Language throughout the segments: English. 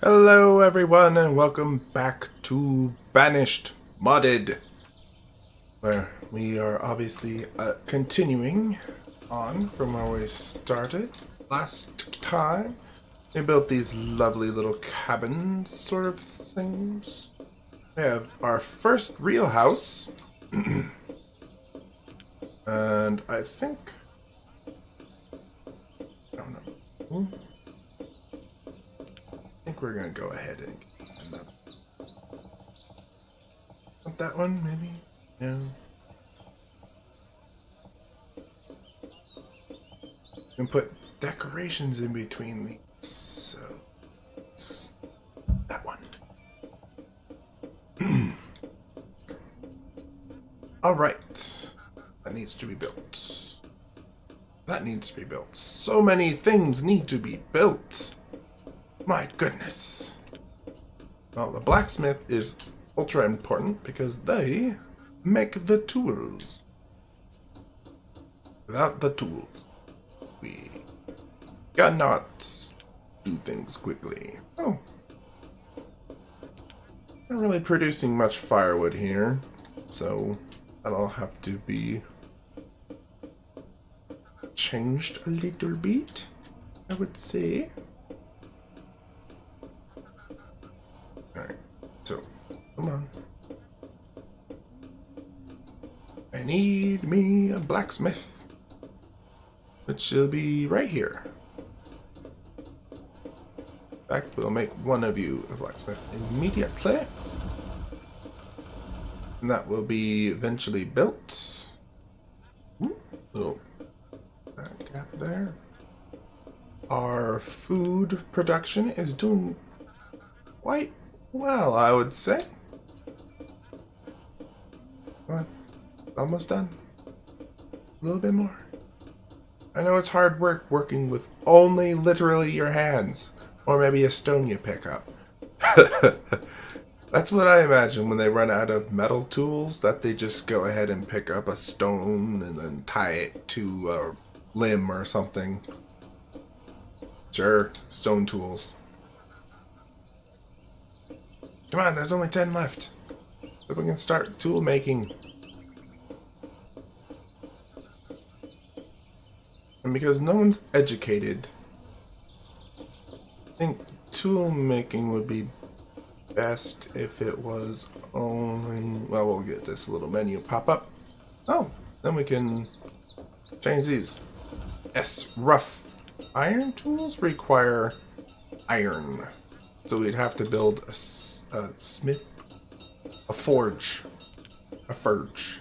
Hello everyone and welcome back to Banished Modded, where we are obviously continuing on from where we started last time. We built these lovely little cabins sort of things. We have our first real house and I think, I don't know, I think we're gonna go ahead and want that one, maybe? No. And put decorations in between these, so it's that one. Alright. That needs to be built. That needs to be built. So many things need to be built. My goodness. Well, the blacksmith is ultra important because they make the tools. Without the tools, we cannot do things quickly. Oh. Not really producing much firewood here, so that'll have to be changed a little bit, I would say. Alright, so, come on. I need me a blacksmith, which will be right here. In fact, we'll make one of you a blacksmith immediately. And that will be eventually built. Little that gap there. Our food production is doing quite well, I would say. What? Almost done. A little bit more. I know it's hard work working with only literally your hands. Or maybe a stone you pick up. That's what I imagine when they run out of metal tools, that they just go ahead and pick up a stone and then tie it to a limb or something. Sure, stone tools. Come on, there's only 10 left. So we can start tool making. And because no one's educated, I think tool making would be best if it was only... Well, we'll get this little menu pop up. Oh, then we can change these. Yes, rough iron tools require iron. So we'd have to build a smith, a forge, a forge.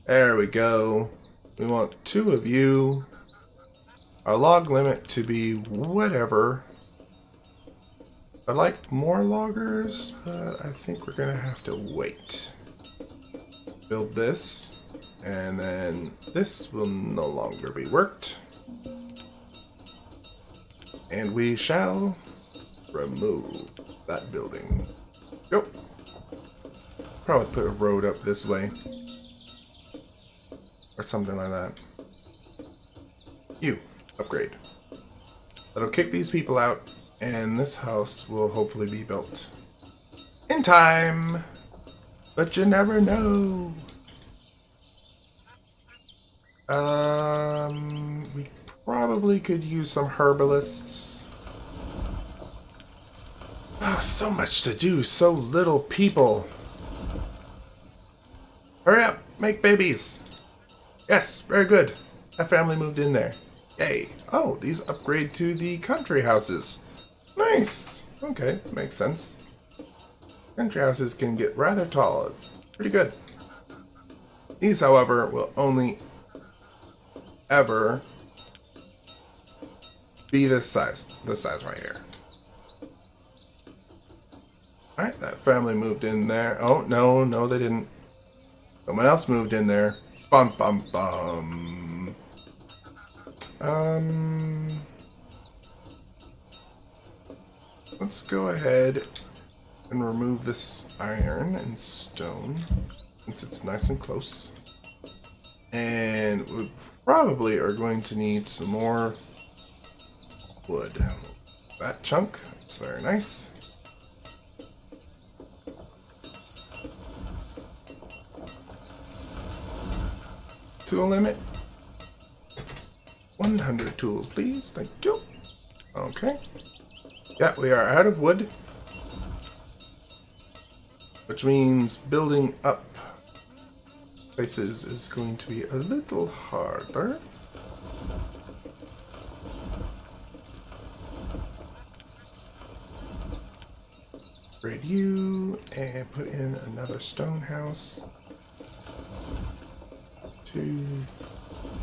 There we go. We want 2 of you. Our log limit to be whatever. I'd like more loggers, but I think we're gonna have to wait. Build this, and then this will no longer be worked. And we shall remove that building. Go. Probably put a road up this way. Or something like that. You, upgrade. That'll kick these people out, and this house will hopefully be built in time. But you never know. We probably could use some herbalists. Oh, so much to do, so little people. Hurry up, make babies. Yes, very good. That family moved in there. Yay. Oh, these upgrade to the country houses. Nice. Okay, makes sense. Country houses can get rather tall. It's pretty good. These, however, will only ever be this size right here. Alright, that family moved in there. Oh, no, they didn't. Someone else moved in there. Bum, bum, bum. Let's go ahead and remove this iron and stone, since it's nice and close. And we probably are going to need some more wood. that chunk. It's very nice. Tool limit. 100 tools, please. Thank you. Okay. Yeah, we are out of wood. Which means building up places is going to be a little harder. Upgrade you and put in another stone house. 2,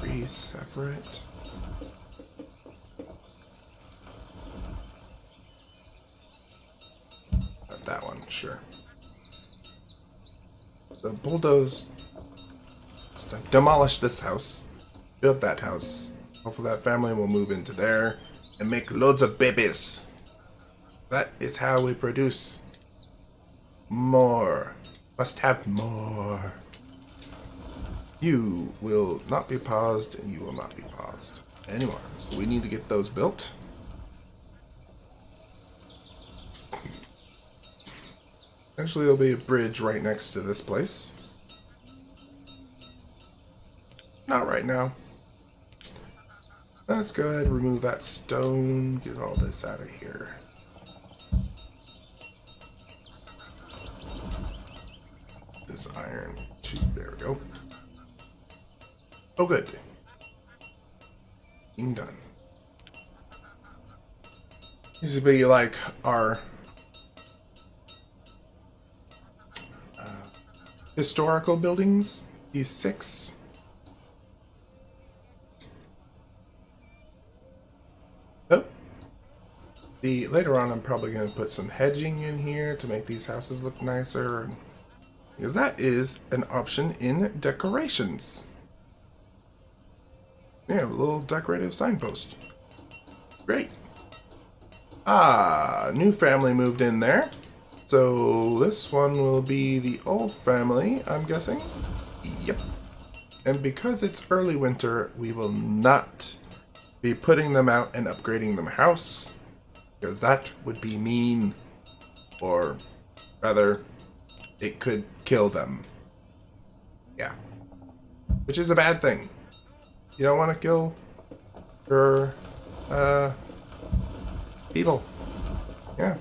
3 separate. Not that one, sure. So bulldoze. Demolish this house. Build that house. Hopefully that family will move into there and make loads of babies. That is how we produce more. Must have more. You will not be paused, and you will not be paused anymore. So we need to get those built. Eventually there'll be a bridge right next to this place. Not right now. Let's go ahead and remove that stone, get all this out of here. This iron too, there we go. Oh good. Being done. This would be like our historical buildings, these 6. Oh. Later on I'm probably going to put some hedging in here to make these houses look nicer. Because that is an option in decorations. Yeah, a little decorative signpost. Great. Ah, new family moved in there. So this one will be the old family, I'm guessing. Yep. And because it's early winter, we will not be putting them out and upgrading them a house. Because that would be mean. Or rather, it could kill them. Yeah. Which is a bad thing. You don't want to kill your people. Yeah.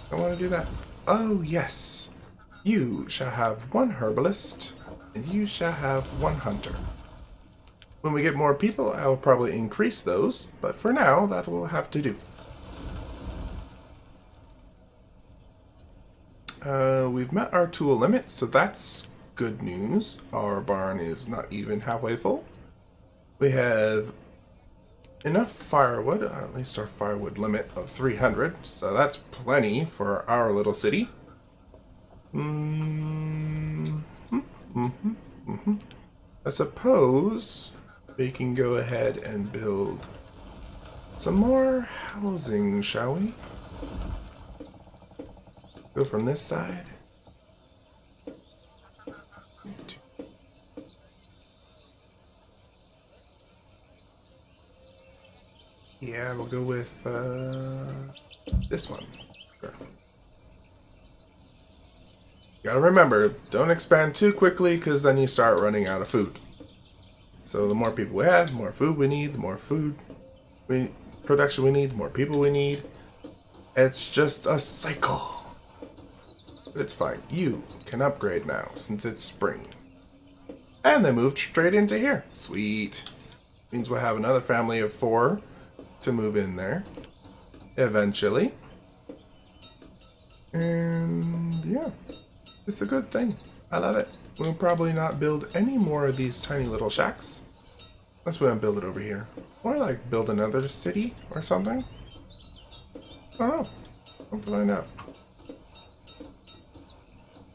Don't want to do that. Oh, yes. You shall have 1 herbalist, and you shall have 1 hunter. When we get more people, I will probably increase those, but for now, that will have to do. We've met our tool limit, so that's good news. Our barn is not even halfway full. We have enough firewood, or at least our firewood limit of 300, so that's plenty for our little city. I suppose we can go ahead and build some more housing, shall we? Go from this side. Yeah, we'll go with this one. Sure. Gotta remember, don't expand too quickly because then you start running out of food. So the more people we have, the more food we need, the more production we need, the more people we need. It's just a cycle. But it's fine. You can upgrade now since it's spring. And they moved straight into here. Sweet. Means we'll have another family of 4 to move in there eventually. And yeah, it's a good thing. I love it. We'll probably not build any more of these tiny little shacks. Unless we want to build it over here. Or like build another city or something. I don't know. I'll have to find out.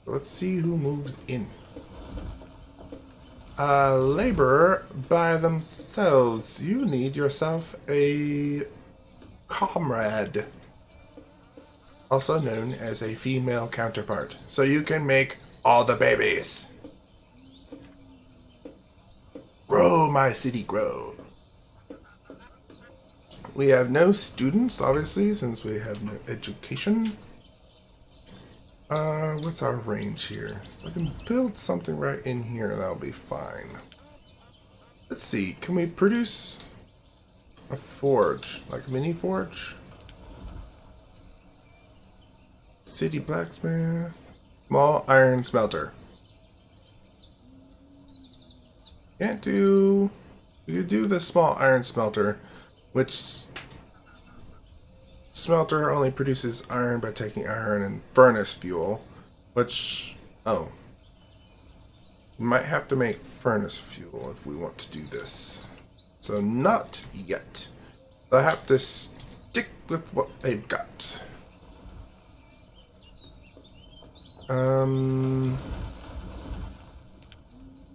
Let's see who moves in. Laborer by themselves. You need yourself a comrade. Also known as a female counterpart. So you can make all the babies. Grow, my city, grow. We have no students, obviously, since we have no education. What's our range here? So I can build something right in here and that'll be fine. Let's see, can we produce a forge, like a mini forge? City blacksmith, small iron smelter. Can't do, we could do the small iron smelter, which smelter only produces iron by taking iron and furnace fuel, which, oh, we might have to make furnace fuel if we want to do this. So not yet. I have to stick with what they've got.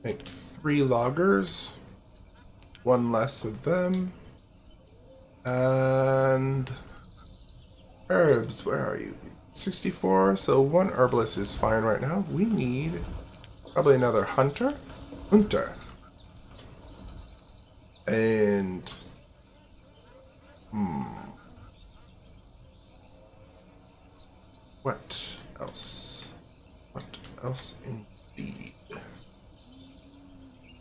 Make 3 loggers, 1 less of them, and herbs, where are you? 64, so 1 herbalist is fine right now. We need probably another hunter. And what else? What else indeed?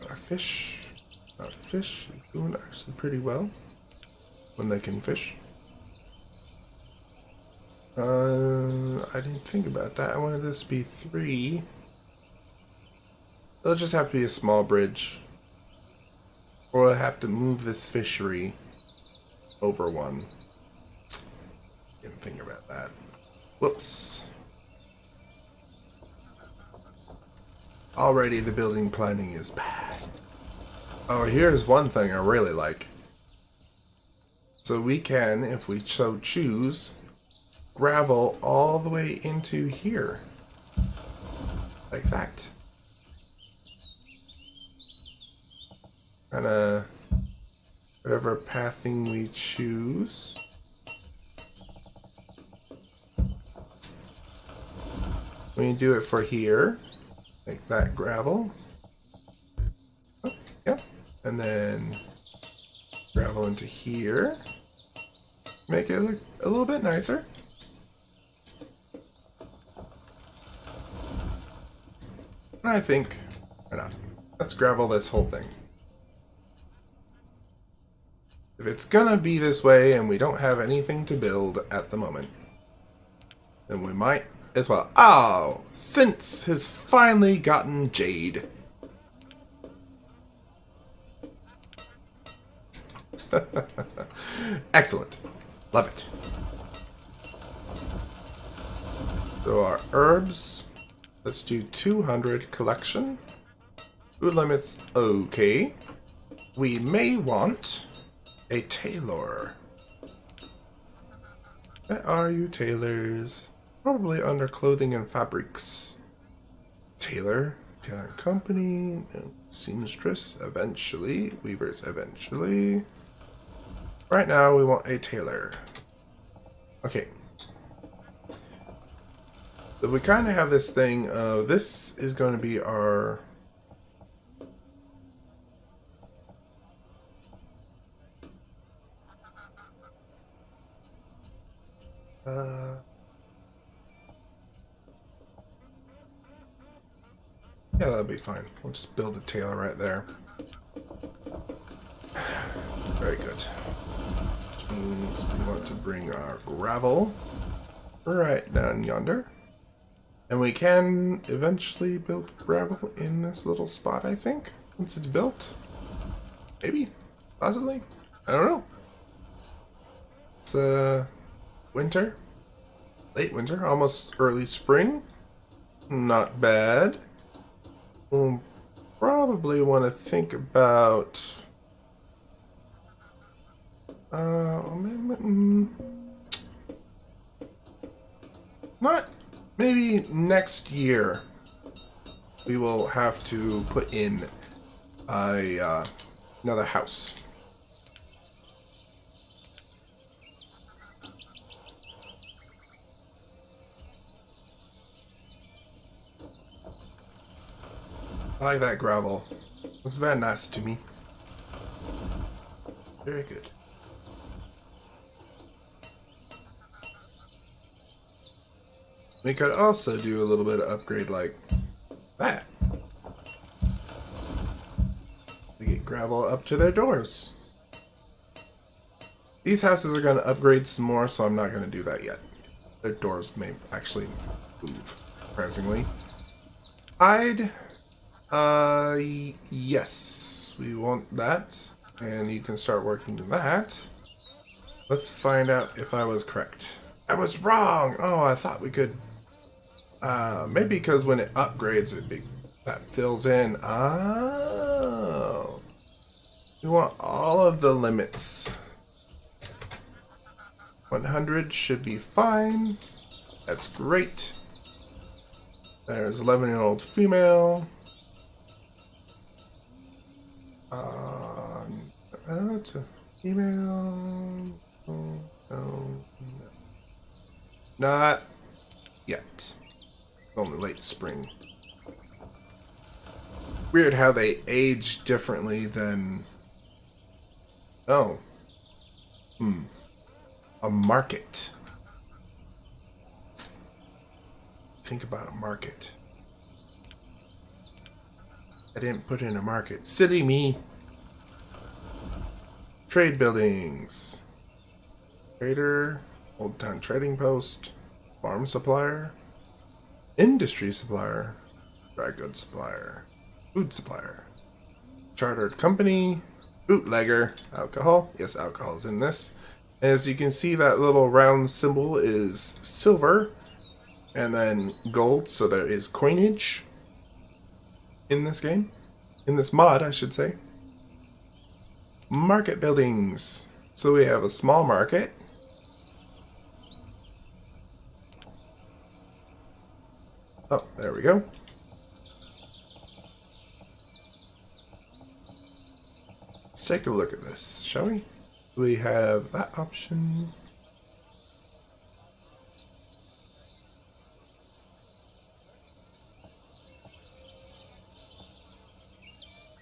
Our fish. Our fish is doing actually pretty well when they can fish. I didn't think about that. I wanted this to be 3. It'll just have to be a small bridge. Or I'll have to move this fishery over 1. Didn't think about that. Whoops. Already the building planning is bad. Oh, here's one thing I really like. So we can, if we so choose, gravel all the way into here. Like that. Kinda whatever pathing we choose. We do it for here. Like that gravel. Oh, yep. And then gravel into here. Make it look a little bit nicer. I think, why not? Let's gravel this whole thing. If it's gonna be this way and we don't have anything to build at the moment, then we might as well. Oh, Since has finally gotten jade. Excellent. Love it. So our herbs, let's do 200 collection. Food limits, okay. We may want a tailor. Where are you, tailors? Probably under clothing and fabrics. Tailor, tailor company, seamstress, eventually. Weavers, eventually. Right now, we want a tailor. Okay. So we kind of have this thing of this is going to be our yeah, that'll be fine. We'll just build a tailor right there. Very good. Which means we want to bring our gravel right down yonder. And we can eventually build gravel in this little spot, I think, once it's built. Maybe. Possibly. I don't know. It's winter. Late winter, almost early spring. Not bad. We'll probably want to think about not maybe next year we will have to put in a another house. I like that gravel. Looks very nice to me. Very good. We could also do a little bit of upgrade like that. We get gravel up to their doors. These houses are going to upgrade some more, so I'm not going to do that yet. Their doors may actually move, surprisingly. Hide. Yes, we want that. And you can start working that. Let's find out if I was correct. I was wrong! Oh, I thought we could... maybe because when it upgrades, that fills in. Oh. We want all of the limits. 100 should be fine. That's great. There's 11-year-old female. It's a female. No. Not yet. Only late spring. Weird how they age differently than... Oh. A market. Think about a market. I didn't put in a market. Silly me. Trade buildings. Trader. Old Town Trading Post. Farm supplier. Industry supplier. Dry goods supplier. Food supplier. Chartered company. Bootlegger. Alcohol. Yes, alcohol is in this. As you can see, that little round symbol is silver. And then gold, so there is coinage in this game. In this mod, I should say. Market buildings. So we have a small market. Oh, there we go. Let's take a look at this, shall we? We have that option.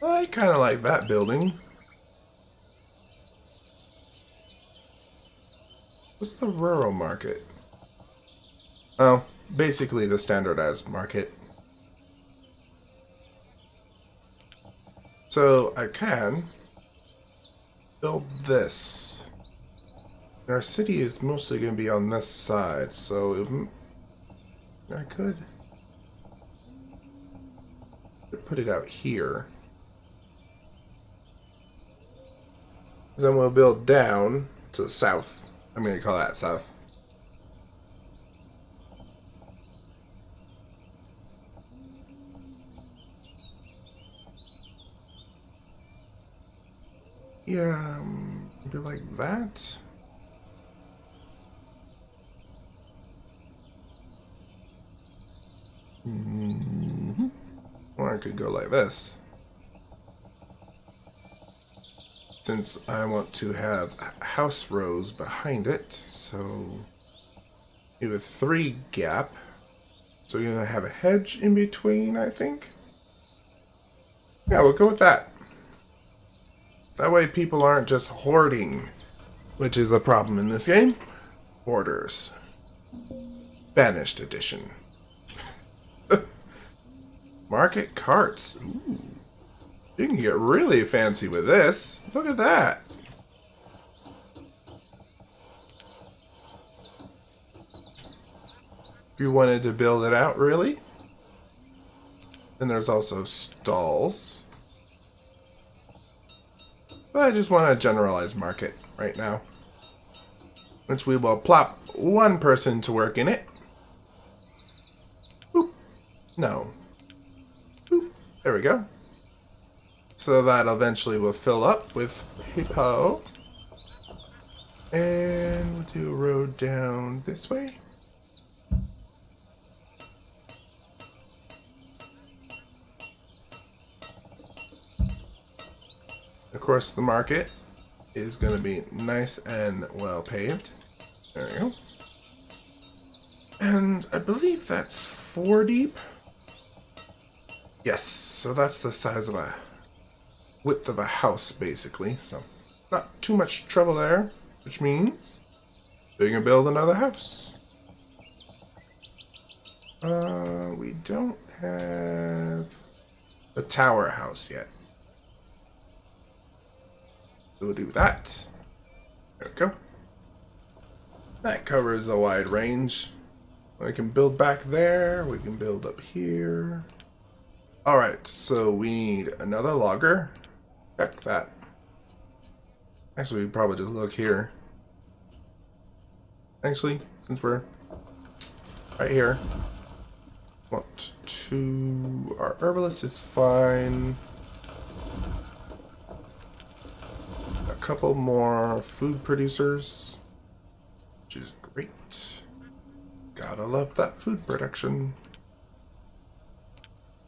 I kind of like that building. What's the rural market? Oh, basically the standardized market. So I can build this. Our city is mostly going to be on this side, so I could put it out here. Then we'll build down to the south. I'm going to call that south. Yeah, maybe like that. Or I could go like this. Since I want to have house rows behind it, so maybe a 3 gap. So you're gonna have a hedge in between, I think. Yeah, we'll go with that. That way people aren't just hoarding, which is a problem in this game. Hoarders. Banished edition. Market carts. Ooh. You can get really fancy with this. Look at that. If you wanted to build it out, really. Then there's also stalls. But I just want a generalized market right now. Which we will plop 1 person to work in it. Boop. No. Boop. There we go. So that eventually will fill up with people. And we'll do a road down this way. Of course, the market is going to be nice and well paved. There we go. And I believe that's 4 deep. Yes, so that's the size of a width of a house, basically. So not too much trouble there, which means we can build another house. We don't have the tower house yet. We'll do that. There we go. That covers a wide range. We can build back there. We can build up here. Alright, so we need another logger. Check that. Actually, we probably just look here. Actually, since we're right here. Want to... Our herbalist is fine. A couple more food producers, which is great. Gotta love that food production.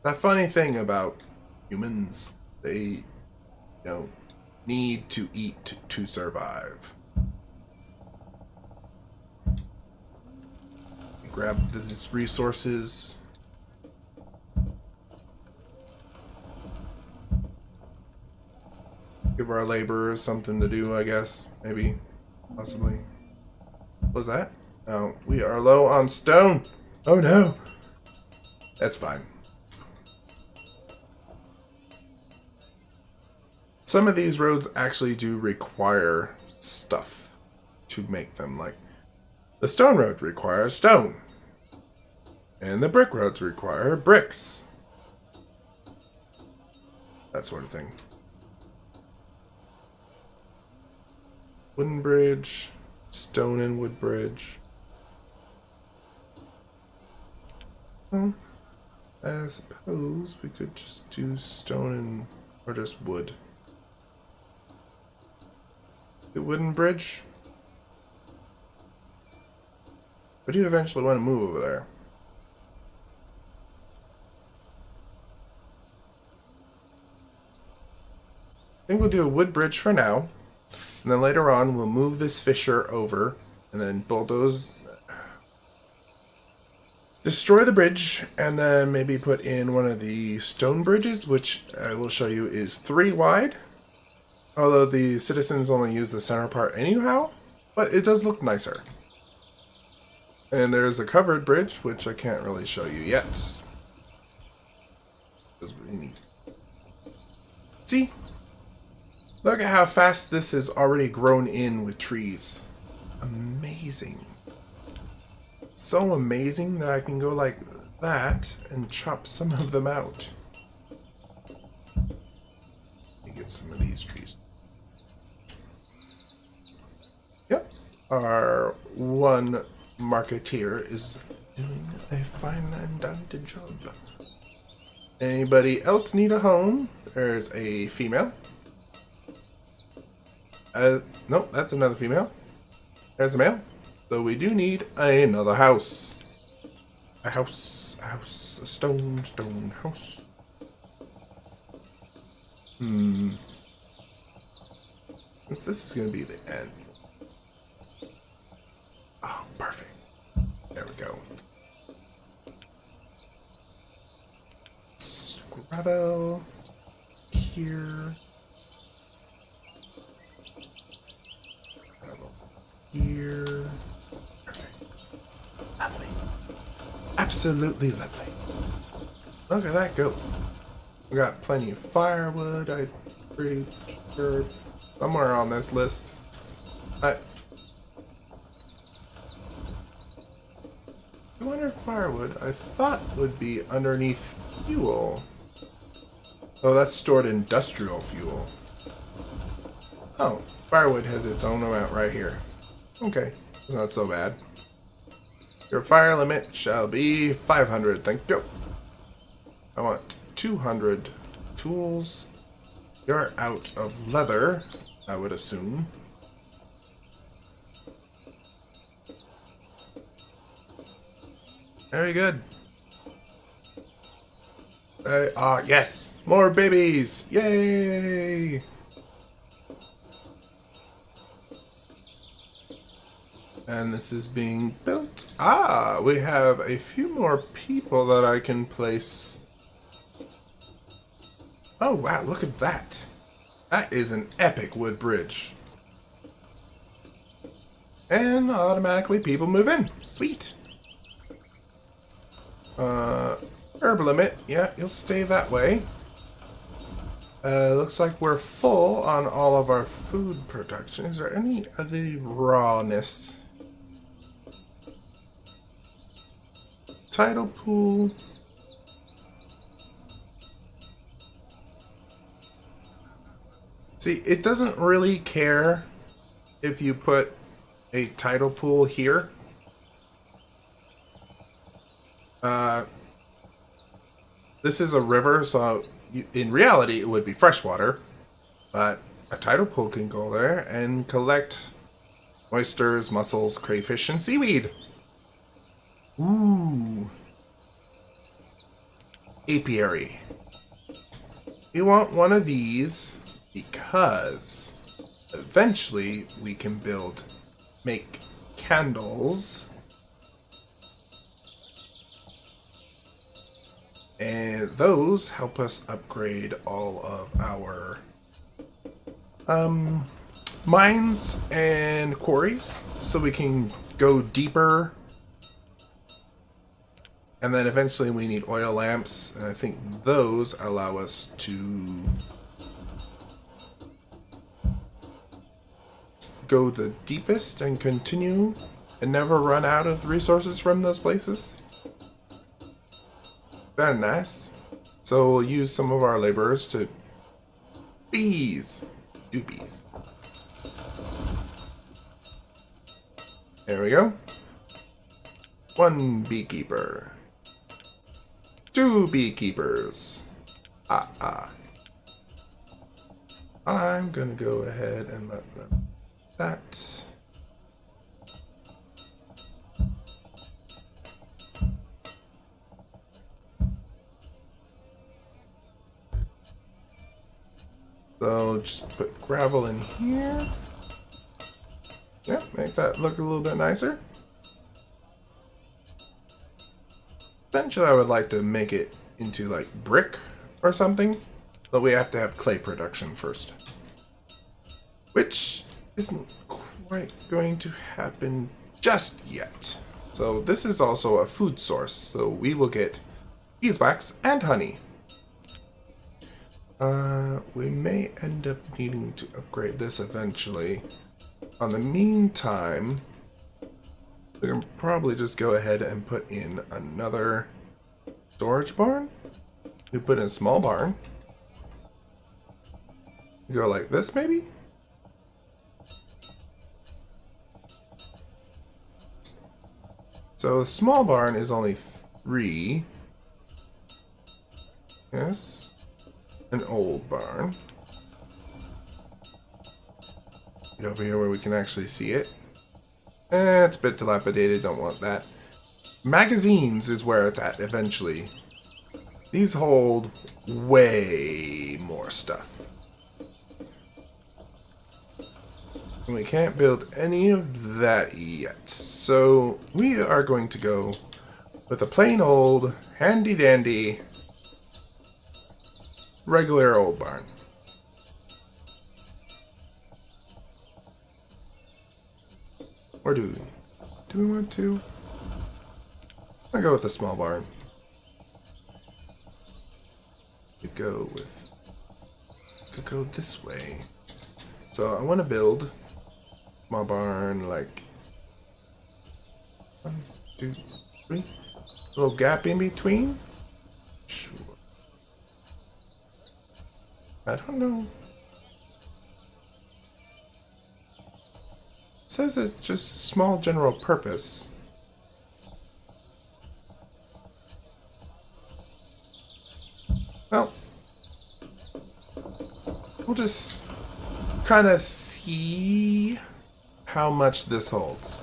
That funny thing about humans, they need to eat to survive. Grab these resources. Give our laborers something to do, I guess. Maybe. Possibly. What was that? Oh, we are low on stone. Oh no. That's fine. Some of these roads actually do require stuff to make them. Like, the stone road requires stone. And the brick roads require bricks. That sort of thing. Wooden bridge, stone and wood bridge. Well, I suppose we could just do stone and, or just wood. The wooden bridge. I do eventually want to move over there. I think we'll do a wood bridge for now. And then later on, we'll move this fissure over and then bulldoze. Destroy the bridge and then maybe put in one of the stone bridges, which I will show you is 3 wide. Although the citizens only use the center part anyhow, but it does look nicer. And there's a covered bridge, which I can't really show you yet. Because we need. See? Look at how fast this is already grown in with trees. Amazing. So amazing that I can go like that and chop some of them out. Let me get some of these trees. Yep. Our one marketeer is doing a fine and dandy job. Anybody else need a home? There's a female. Nope, that's another female. There's a male. So we do need another house. A house, a stone house. Since this is going to be the end. Oh, perfect. There we go. Gravel here. Gravel here. Perfect. Lovely. Absolutely lovely. Look at that go. We got plenty of firewood. I'm pretty sure somewhere on this list. I 200 firewood I thought would be underneath fuel. Oh, that's stored industrial fuel. Oh, firewood has its own amount right here. Okay, it's not so bad. Your fire limit shall be 500, thank you. I want 200 tools. You're out of leather, I would assume. Very good. Yes! More babies! Yay! And this is being built. Ah, we have a few more people that I can place. Oh wow, look at that. That is an epic wood bridge. And automatically people move in. Sweet. Herb limit. Yeah, you'll stay that way. Looks like we're full on all of our food production. Is there any of the rawness? Tidal pool. See, it doesn't really care if you put a tidal pool here. This is a river, so in reality it would be freshwater, but a tidal pool can go there and collect oysters, mussels, crayfish, and seaweed. Ooh. Apiary. We want one of these because eventually we can make candles. And those help us upgrade all of our mines and quarries, so we can go deeper. And then eventually we need oil lamps, and I think those allow us to go the deepest and continue and never run out of resources from those places. Very nice. So we'll use some of our laborers to do bees. There we go. 1 beekeeper. 2 beekeepers. I'm gonna go ahead and let them that. So just put gravel in here. Yep, make that look a little bit nicer. Eventually I would like to make it into like brick or something, but we have to have clay production first. Which isn't quite going to happen just yet. So this is also a food source, so we will get beeswax and honey. We may end up needing to upgrade this eventually. On the meantime, we can probably just go ahead and put in another storage barn. We put in a small barn. Go like this, maybe? So a small barn is only 3. Yes. An old barn. Get over here where we can actually see it. It's a bit dilapidated, don't want that. Magazines is where it's at eventually. These hold way more stuff. And we can't build any of that yet. So we are going to go with a plain old, handy dandy, regular old barn. Or do we want to? I'll go with the small barn. Could go this way. So I want to build small barn like 1, 2, 3. Little gap in between. Sure. I don't know. It says it's just small general purpose. Well, we'll just kind of see how much this holds.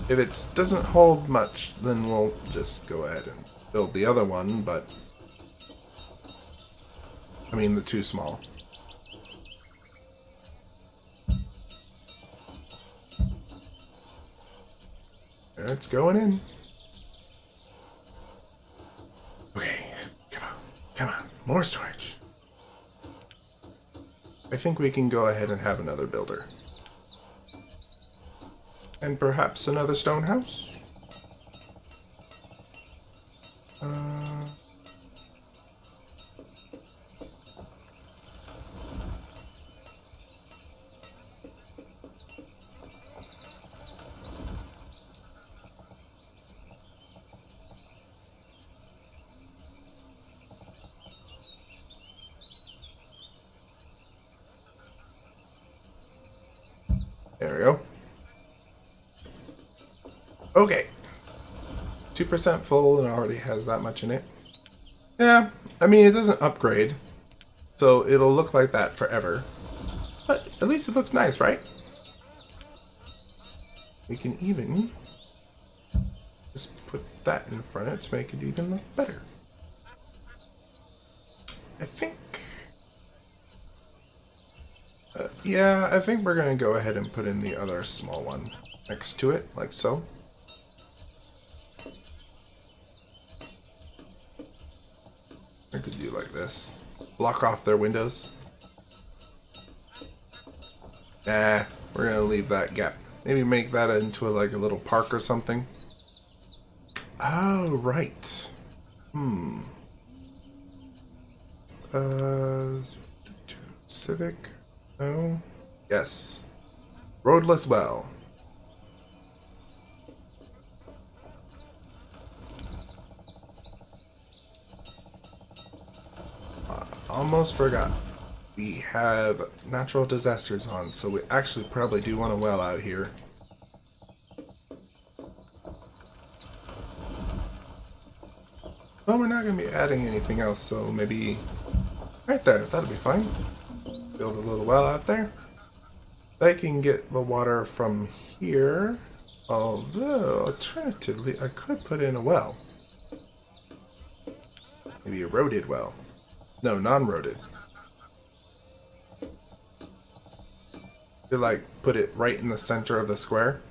If it doesn't hold much, then we'll just go ahead and build the other one, but I mean the too small. It's going in. Okay, come on, more storage. I think we can go ahead and have another builder. And perhaps another stone house? Uh, there we go. Okay. 2% full and already has that much in it. Yeah, I mean, it doesn't upgrade, so it'll look like that forever. But at least it looks nice, right? We can even just put that in front of it to make it even look better. I think... yeah, I think we're going to go ahead and put in the other small one next to it, like so. I could do like this. Block off their windows. Nah, we're going to leave that gap. Maybe make that into like a little park or something. Oh, right. Civic? No. Yes. Roadless well. Almost forgot. We have natural disasters on, so we actually probably do want a well out here. Well, we're not going to be adding anything else, so maybe right there, that'll be fine. Build a little well out there. I can get the water from here, although alternatively I could put in a well. Maybe a roaded well. No, non-roaded. Could like put it right in the center of the square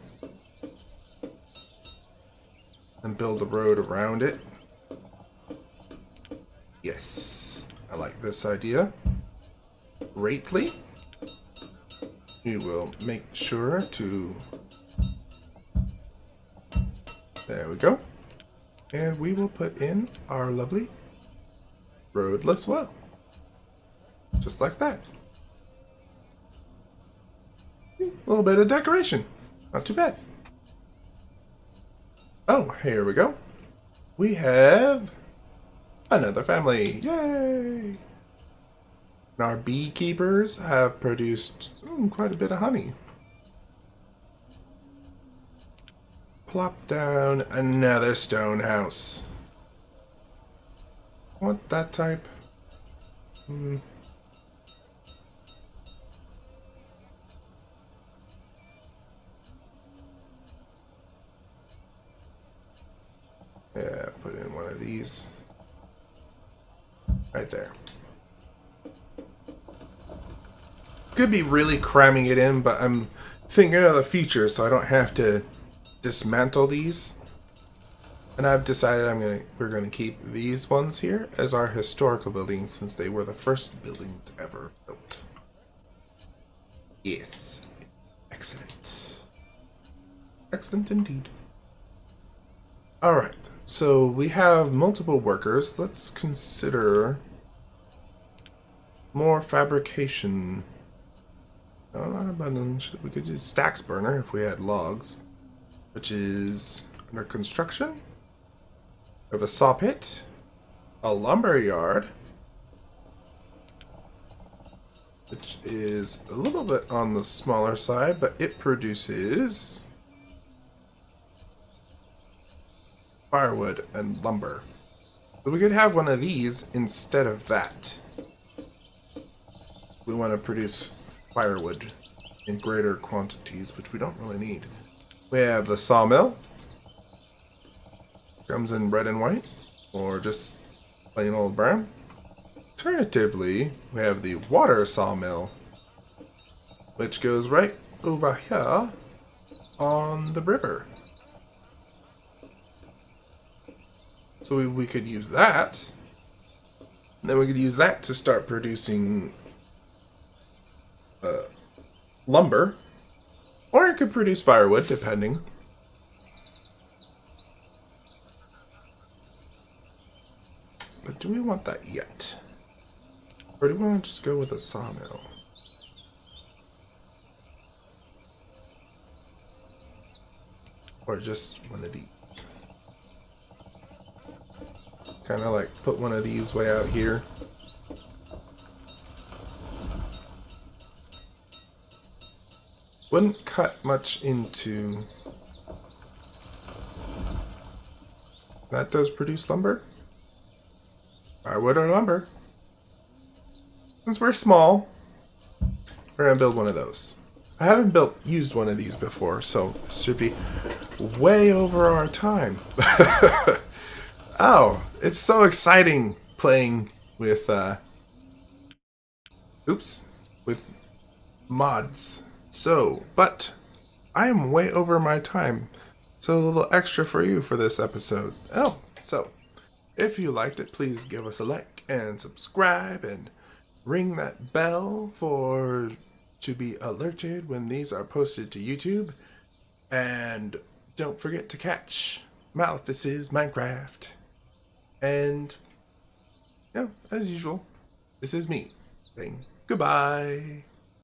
and build a road around it. Yes, I like this idea greatly. We will make sure to... There we go. And we will put in our lovely roadless well. Just like that. A little bit of decoration. Not too bad. Oh, here we go. We have another family. Yay! And our beekeepers have produced quite a bit of honey. Plop down another stone house. Want that type? Yeah, put in one of these. Right there. Could be really cramming it in, but I'm thinking of the future so I don't have to dismantle these. And I've decided we're gonna keep these ones here as our historical buildings since they were the first buildings ever built. Yes. Excellent. Excellent indeed. Alright, so we have multiple workers. Let's consider more fabrication. No, not abundance. We could use stacks burner if we had logs, which is under construction. We have a saw pit, a lumber yard, which is a little bit on the smaller side, but it produces firewood and lumber. So we could have one of these instead of that. We want to produce firewood in greater quantities, which we don't really need. We have the sawmill. Comes in red and white, or just plain old brown. Alternatively, we have the water sawmill, which goes right over here on the river. So we could use that. And then we could use that to start producing lumber. Or it could produce firewood, depending. do we want that yet? Or do we want to just go with a sawmill? Or just one of these? Kind of like put one of these way out here. Wouldn't cut much into... That does produce lumber? Firewood or lumber? Since we're small, we're gonna build one of those. I haven't used one of these before, so it should be way over our time. Oh, it's so exciting playing with with mods. So, but I am way over my time. So a little extra for you for this episode. Oh, so if you liked it, please give us a like and subscribe and ring that bell to be alerted when these are posted to YouTube. And don't forget to catch Malefic's Minecraft. And as usual, this is me saying goodbye.